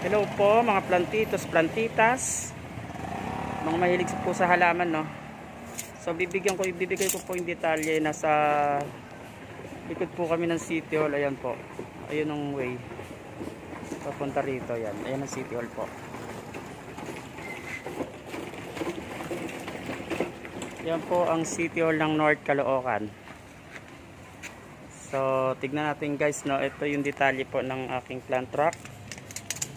Hello po mga plantitos, plantitas, mga mahilig po sa halaman, no? So ibibigay ko po yung detalye. Nasa likod po kami ng City Hall. Ayan po, ayun ang way papunta rito. Ayan ang City Hall po. Yan po ang City Hall ng North Caloocan. So tignan natin guys, no? Ito yung detalye po ng aking plant truck.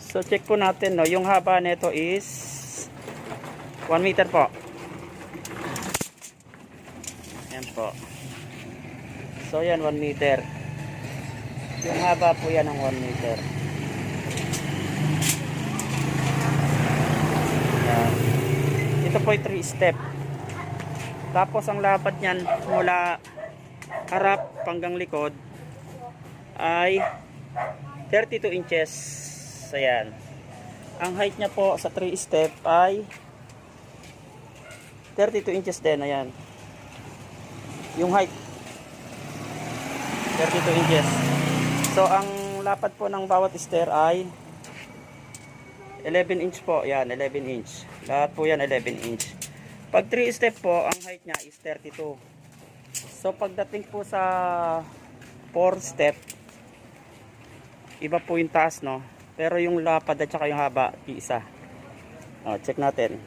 So check po natin, no, yung haba nito is 1 meter po. Yan po. So yan 1 meter. Yung haba po yan ng 1 meter. Yan. Ito po ay 3 step. Tapos ang lapad niyan mula harap hanggang likod ay 32 inches. Ayan. Ang height niya po sa 3 step ay 32 inches din. Ayan. Yung height 32 inches. So ang lapad po ng bawat stair ay 11 inch po. Ayan, 11 inch. Lahat po yan 11 inch. Pag 3 step po, ang height niya is 32. So pagdating po sa 4 step, iba po yung taas, no? Pero yung lapad at saka yung haba, iisa. Check natin.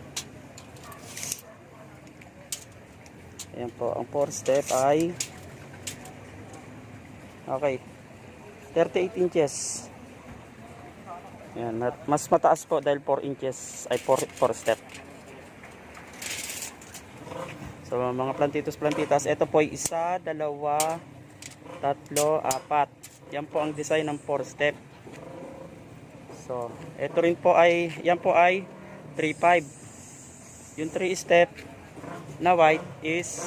Ayan po, ang 4 step ay okay, 38 inches. Ayan, mas mataas po dahil 4 inches ay 4 step. So mga plantitos, plantitas, ito po ay 1, 2, 3, 4. Yan po ang design ng 4 step. So, ito rin po ay, yan po ay 3.5. Yung 3 step na white is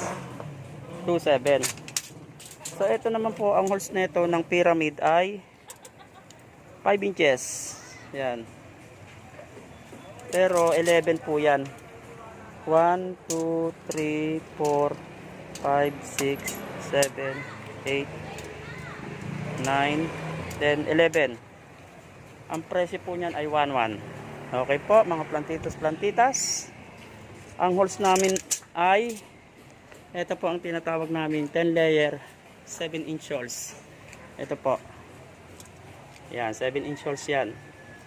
2.7. So, ito naman po ang holes nito ng pyramid ay 5 inches. Yan. Pero 11 po yan. 1, 2, 3, 4, 5, 6, 7, 8, 9, 10, 11. Ang presyo po niyan ay 1.1. Okay po mga plantitos, plantitas. Ang holes namin ay ito po ang tinatawag namin 10 layer 7 inch holes. Ito po. Yan, 7 inch holes yan.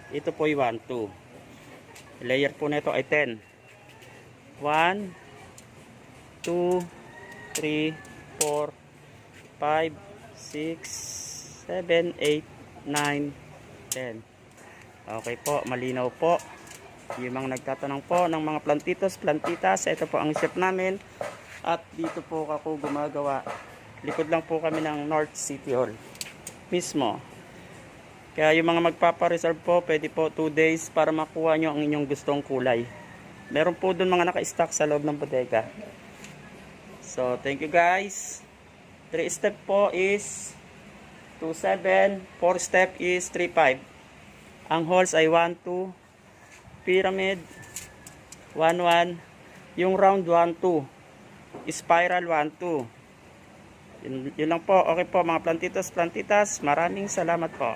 Ito po ay 1, 2. Layer po nito ay 10. 1, 2, 3, 4, 5, 6, 7, 8, 9, 10. Okay po, malinaw po. Yung mga nagtatanong po ng mga plantitos, plantitas, ito po ang shop namin. At dito po ako gumagawa. Likod lang po kami ng North City Hall mismo. Kaya yung mga magpapa-reserve po, pwede po 2 days para makuha nyo ang inyong gustong kulay. Meron po dun mga naka-stock sa loob ng bodega. So, thank you guys. 3 step po is 2.7. 4 step is 3.5. Ang holes ay 1, 2. Pyramid 1, 1. Yung round 1, 2. Spiral 1, 2. Yun lang po. Okay po mga plantitos, plantitas. Maraming salamat po.